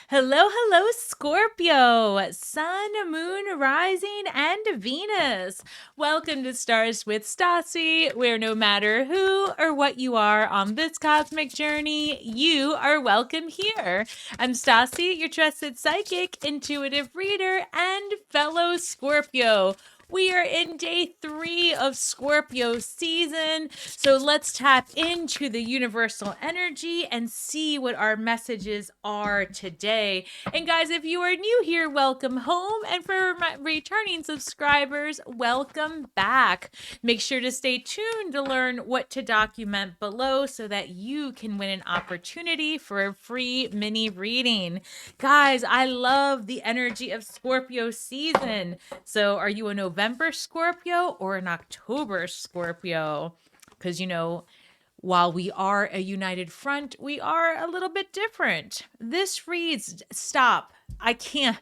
Hello, hello, Scorpio, Sun, Moon, Rising, and Venus. Welcome to Stars with Stasi, where no matter who or what you are on this cosmic journey, you are welcome here. I'm Stasi, your trusted psychic, intuitive reader, and fellow Scorpio. We are in day 3 of Scorpio season, so let's tap into the universal energy and see what our messages are today. And guys, if you are new here, welcome home. And for my returning subscribers, welcome back. Make sure to stay tuned to learn what to document below so that you can win an opportunity for a free mini reading. Guys, I love the energy of Scorpio season. So are you a November Scorpio or an October Scorpio? Because, while we are a united front, we are a little bit different. This reads, stop. I can't.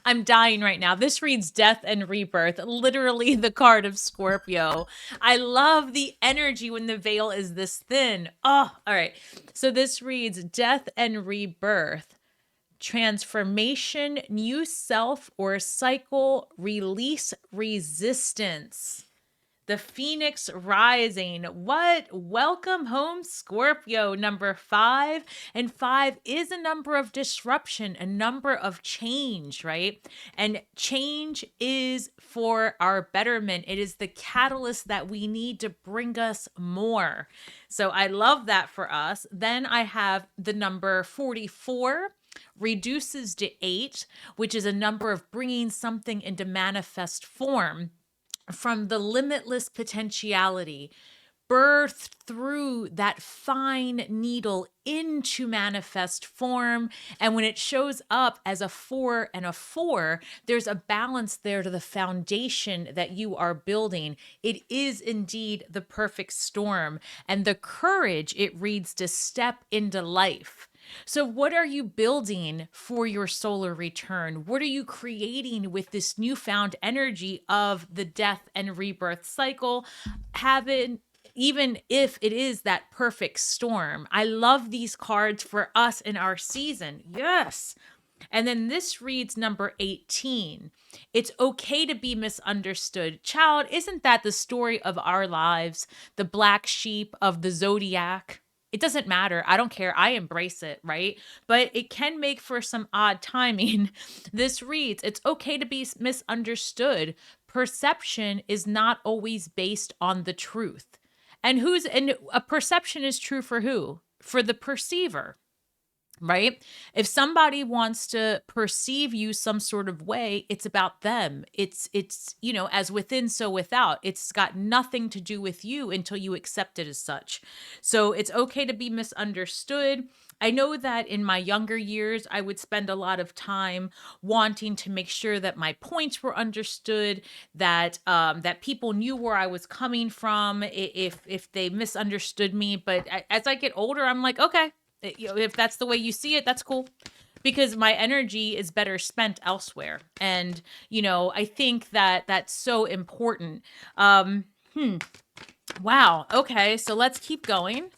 I'm dying right now. This reads Death and Rebirth, literally the card of Scorpio. I love the energy when the veil is this thin. Oh, all right. So this reads Death and Rebirth. Transformation, new self or cycle, release resistance. The Phoenix rising. What? Welcome home, Scorpio. Number 5. And 5 is a number of disruption, a number of change, right? And change is for our betterment. It is the catalyst that we need to bring us more. So I love that for us. Then I have the number 44. Reduces to 8, which is a number of bringing something into manifest form from the limitless potentiality, birthed through that fine needle into manifest form. And when it shows up as a 4 and a 4, there's a balance there to the foundation that you are building. It is indeed the perfect storm. And the courage, it reads, to step into life. So what are you building for your solar return? What are you creating with this newfound energy of the death and rebirth cycle? Even if it is that perfect storm. I love these cards for us in our season. Yes. And then this reads number 18. It's okay to be misunderstood. Child, isn't that the story of our lives? The black sheep of the zodiac? It doesn't matter. I don't care. I embrace it, right? But it can make for some odd timing. This reads, it's okay to be misunderstood. Perception is not always based on the truth. And a perception is true for who? For the perceiver. Right? If somebody wants to perceive you some sort of way, it's about them. It's as within, so without. It's got nothing to do with you until you accept it as such. So it's okay to be misunderstood. I know that in my younger years, I would spend a lot of time wanting to make sure that my points were understood, that people knew where I was coming from if they misunderstood me. But as I get older, I'm like, okay, if that's the way you see it, that's cool, because my energy is better spent elsewhere. And I think that that's so important. Wow. Okay, so let's keep going.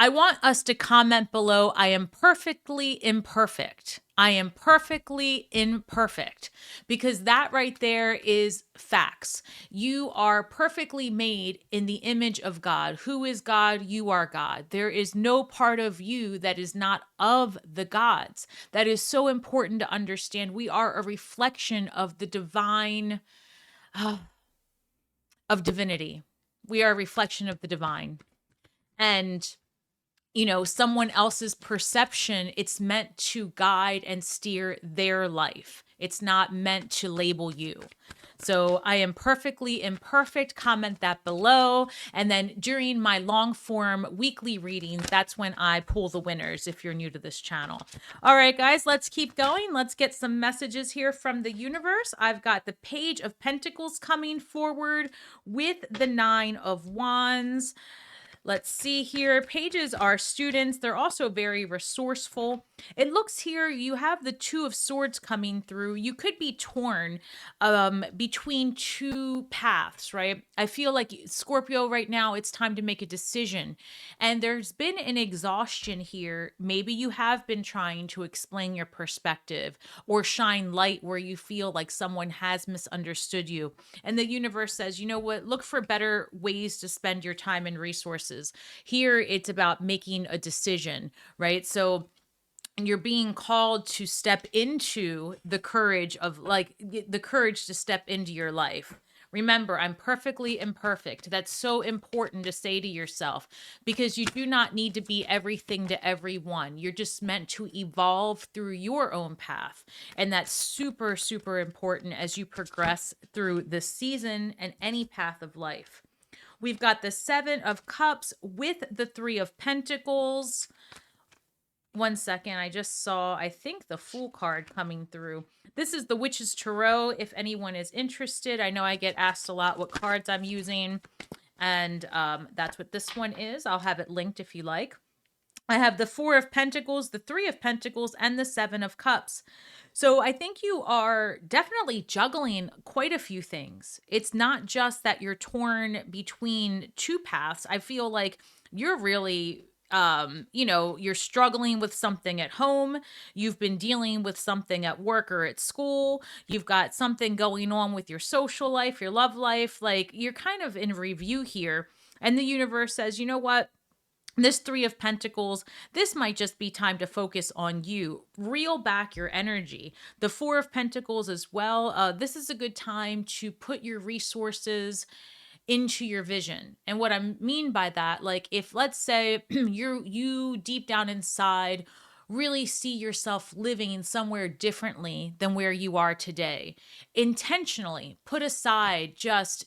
I want us to comment below, I am perfectly imperfect. I am perfectly imperfect, because that right there is facts. You are perfectly made in the image of God. Who is God? You are God. There is no part of you that is not of the gods. That is so important to understand. We are a reflection of the divine, of divinity. We are a reflection of the divine. And someone else's perception, it's meant to guide and steer their life. It's not meant to label you. So I am perfectly imperfect. Comment that below. And then during my long form weekly readings, that's when I pull the winners if you're new to this channel. All right, guys, let's keep going. Let's get some messages here from the universe. I've got the Page of Pentacles coming forward with the 9 of Wands. Let's see here. Pages are students. They're also very resourceful. It looks here you have the Two of Swords coming through. You could be torn between two paths, right? I feel like Scorpio right now, it's time to make a decision. And there's been an exhaustion here. Maybe you have been trying to explain your perspective or shine light where you feel like someone has misunderstood you. And the universe says, you know what? Look for better ways to spend your time and resources. Here, it's about making a decision, right? So, you're being called to step into the courage of the courage to step into your life. Remember, I'm perfectly imperfect. That's so important to say to yourself because you do not need to be everything to everyone. You're just meant to evolve through your own path. And that's super, super important as you progress through the season and any path of life. We've got the Seven of Cups with the Three of Pentacles. One second, I just saw, I think, the Fool card coming through. This is the Witch's Tarot, if anyone is interested. I know I get asked a lot what cards I'm using, and that's what this one is. I'll have it linked if you like. I have the Four of Pentacles, the Three of Pentacles, and the Seven of Cups. So I think you are definitely juggling quite a few things. It's not just that you're torn between two paths. I feel like you're really you're struggling with something at home, you've been dealing with something at work or at school, you've got something going on with your social life, your love life, like you're kind of in review here. And the universe says, you know what? This Three of Pentacles, this might just be time to focus on you. Reel back your energy. The Four of Pentacles as well. This is a good time to put your resources into your vision. And what I mean by that, like if let's say you deep down inside really see yourself living somewhere differently than where you are today, intentionally put aside just,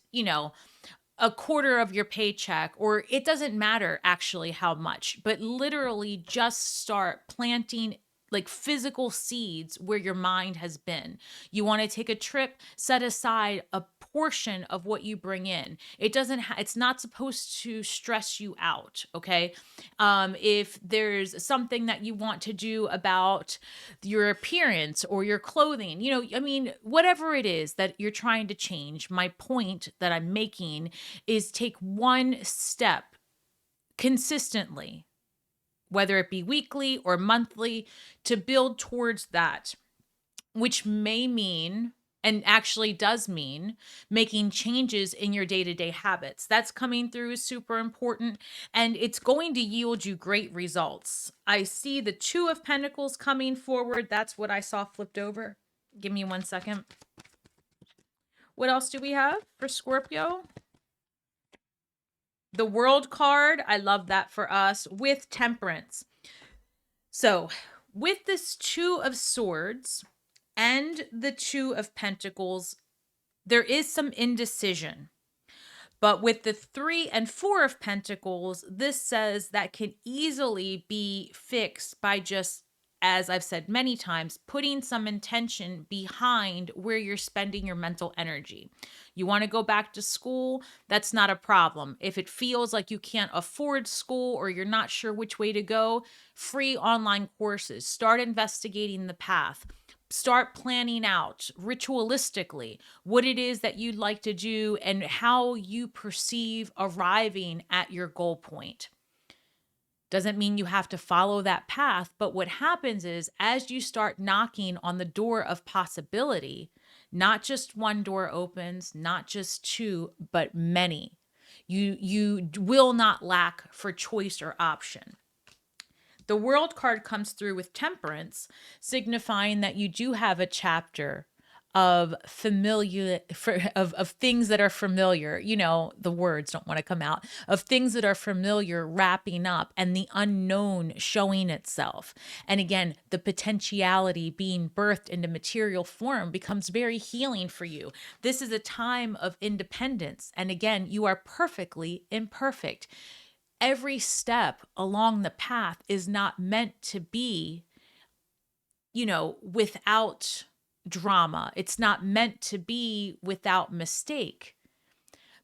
a quarter of your paycheck, or it doesn't matter actually how much, but literally just start planting like physical seeds where your mind has been. You want to take a trip, set aside a portion of what you bring in. It doesn't it's not supposed to stress you out, okay? If there's something that you want to do about your appearance or your clothing, I mean, whatever it is that you're trying to change, my point that I'm making is take one step consistently, whether it be weekly or monthly, to build towards that, which may mean, and actually does mean, making changes in your day-to-day habits. That's coming through is super important, and it's going to yield you great results. I see the Two of Pentacles coming forward. That's what I saw flipped over. Give me 1 second. What else do we have for Scorpio? The World card, I love that for us, with Temperance. So, with this Two of Swords and the Two of Pentacles, there is some indecision. But with the Three and Four of Pentacles, this says that can easily be fixed by just, as I've said many times, putting some intention behind where you're spending your mental energy. You want to go back to school? That's not a problem. If it feels like you can't afford school or you're not sure which way to go, free online courses. Start investigating the path. Start planning out ritualistically what it is that you'd like to do and how you perceive arriving at your goal point. Doesn't mean you have to follow that path, but what happens is as you start knocking on the door of possibility, not just one door opens, not just two, but many. You will not lack for choice or option. The World card comes through with Temperance, signifying that you do have a chapter of of things that are familiar. The words don't want to come out, of things that are familiar wrapping up and the unknown showing itself. And again, the potentiality being birthed into material form becomes very healing for you. This is a time of independence. And again, you are perfectly imperfect. Every step along the path is not meant to be, without drama. It's not meant to be without mistake.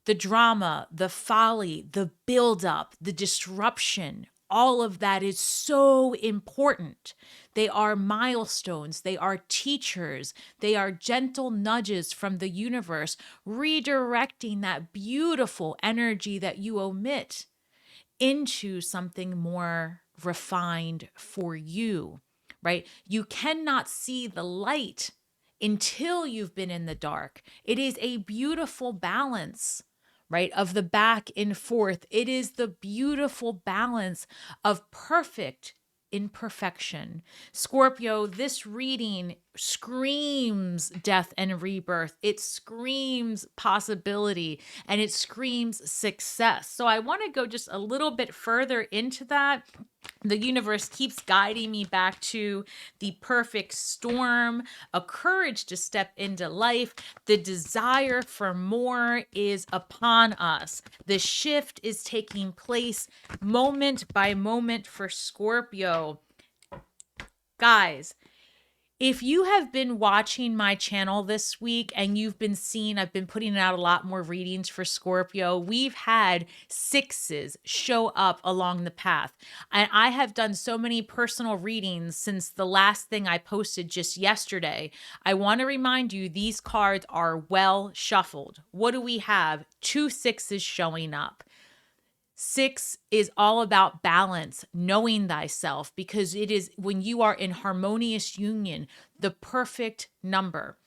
The drama, the folly, the buildup, the disruption, all of that is so important. They are milestones. They are teachers. They are gentle nudges from the universe, redirecting that beautiful energy that you omit into something more refined for you, right? You cannot see the light until you've been in the dark. It is a beautiful balance, right? Of the back and forth. It is the beautiful balance of perfect imperfection. Scorpio, this reading screams death and rebirth. It screams possibility and it screams success. So I want to go just a little bit further into that. The universe keeps guiding me back to the perfect storm, a courage to step into life. The desire for more is upon us. The shift is taking place moment by moment for Scorpio. Guys, if you have been watching my channel this week and you've been seeing, I've been putting out a lot more readings for Scorpio. We've had sixes show up along the path. And I have done so many personal readings since the last thing I posted just yesterday. I want to remind you, these cards are well shuffled. What do we have? 2 sixes showing up. 6 is all about balance, knowing thyself, because it is when you are in harmonious union, the perfect number.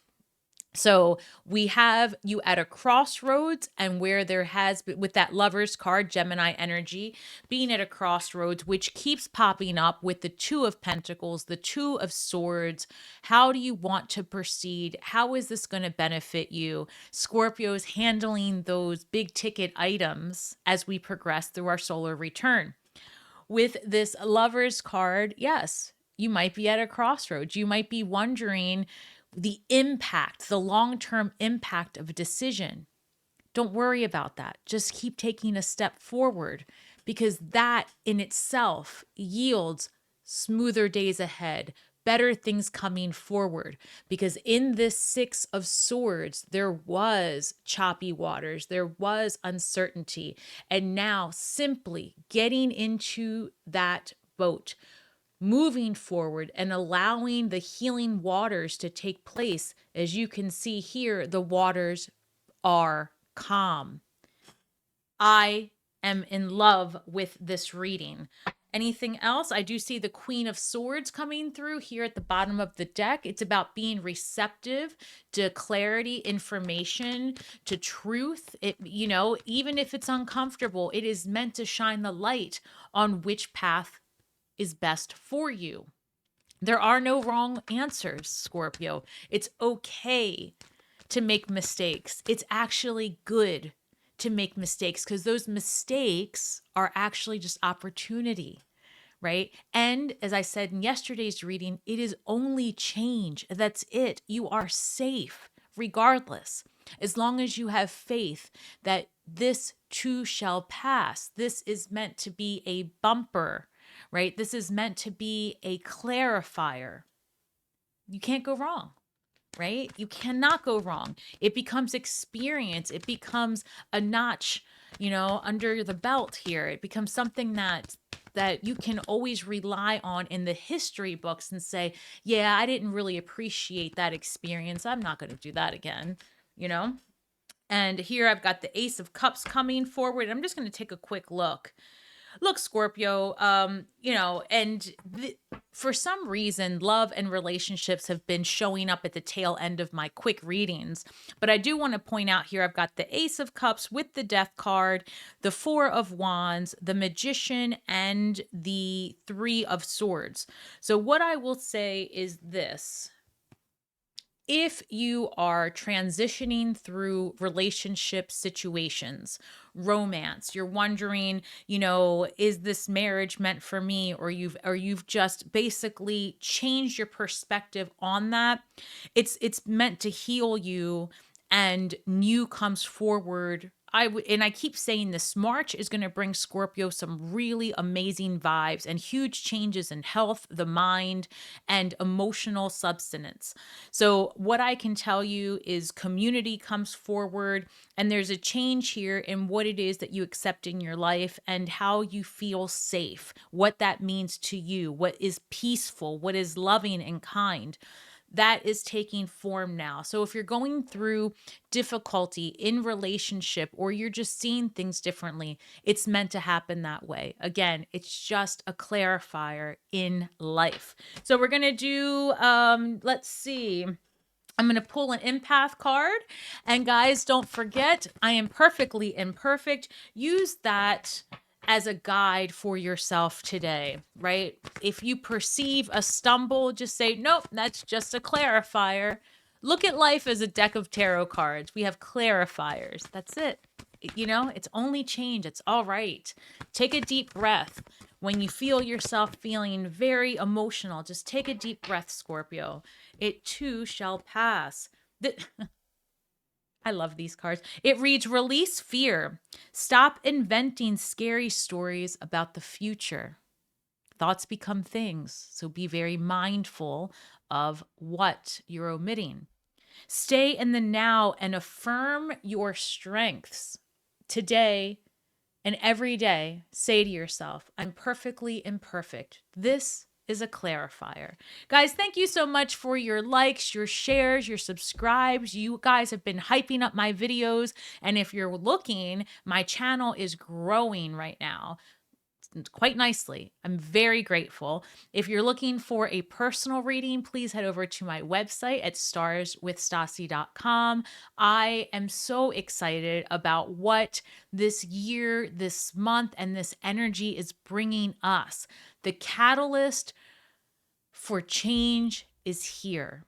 So we have you at a crossroads, and where there has been, with that Lover's card, Gemini energy, being at a crossroads, which keeps popping up with the 2 of Pentacles, the 2 of Swords. How do you want to proceed? How is this going to benefit you? Scorpio's handling those big ticket items as we progress through our solar return. With this Lover's card, yes, you might be at a crossroads. You might be wondering the impact, the long-term impact of a decision. Don't worry about that. Just keep taking a step forward, because that in itself yields smoother days ahead, better things coming forward. Because in this 6 of Swords, there was choppy waters, there was uncertainty. And now simply getting into that boat, moving forward and allowing the healing waters to take place. As you can see here, the waters are calm. I am in love with this reading. Anything else? I do see the Queen of Swords coming through here at the bottom of the deck. It's about being receptive to clarity, information, to truth. It, even if it's uncomfortable, it is meant to shine the light on which path is best for you. There are no wrong answers, Scorpio. It's okay to make mistakes. It's actually good to make mistakes, because those mistakes are actually just opportunity, right? And as I said in yesterday's reading, it is only change. That's it. You are safe regardless, as long as you have faith that this too shall pass. This is meant to be a bumper, right? This is meant to be a clarifier. You can't go wrong, right? You cannot go wrong. It becomes experience. It becomes a notch, under the belt here. It becomes something that you can always rely on in the history books and say, yeah, I didn't really appreciate that experience. I'm not going to do that again, And here I've got the Ace of Cups coming forward. I'm just going to take a quick look. Look, Scorpio, for some reason, love and relationships have been showing up at the tail end of my quick readings. But I do want to point out here, I've got the Ace of Cups with the Death card, the 4 of Wands, the Magician, and the 3 of Swords. So what I will say is this. If you are transitioning through relationship situations, romance, you're wondering, is this marriage meant for me? Or you've just basically changed your perspective on that. It's meant to heal you, and new comes forward and I keep saying this, March is going to bring Scorpio some really amazing vibes and huge changes in health, the mind, and emotional substance. So what I can tell you is community comes forward, and there's a change here in what it is that you accept in your life and how you feel safe, what that means to you, what is peaceful, what is loving and kind. That is taking form now. So if you're going through difficulty in relationship or you're just seeing things differently, it's meant to happen that way. Again, it's just a clarifier in life. So we're going to do let's see. I'm going to pull an empath card. And guys, don't forget, I am perfectly imperfect. Use that as a guide for yourself today, right? If you perceive a stumble, just say, nope, that's just a clarifier. Look at life as a deck of tarot cards. We have clarifiers. That's it. You know, it's only change. It's all right. Take a deep breath. When you feel yourself feeling very emotional, just take a deep breath, Scorpio. It too shall pass. I love these cards. It reads, release fear. Stop inventing scary stories about the future. Thoughts become things, so be very mindful of what you're omitting. Stay in the now and affirm your strengths. Today and every day, say to yourself, I'm perfectly imperfect. This is a clarifier. Guys, thank you so much for your likes, your shares, your subscribes. You guys have been hyping up my videos. And if you're looking, my channel is growing right now quite nicely. I'm very grateful. If you're looking for a personal reading, please head over to my website at starswithstasi.com. I am so excited about what this year, this month, and this energy is bringing us. The catalyst for change is here.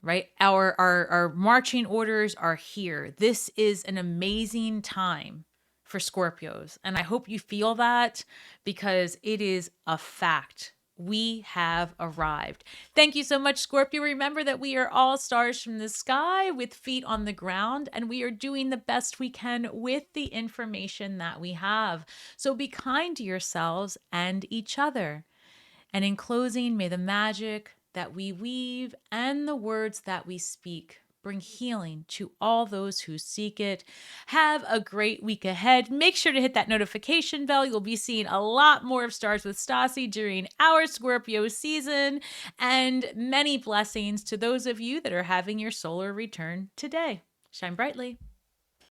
Right? Our marching orders are here. This is an amazing time for Scorpios. And I hope you feel that because it is a fact. We have arrived. Thank you so much, Scorpio. Remember that we are all stars from the sky with feet on the ground, and we are doing the best we can with the information that we have. So be kind to yourselves and each other. And in closing, may the magic that we weave and the words that we speak bring healing to all those who seek it. Have a great week ahead. Make sure to hit that notification bell. You'll be seeing a lot more of Stars with Stasi during our Scorpio season. And many blessings to those of you that are having your solar return today. Shine brightly.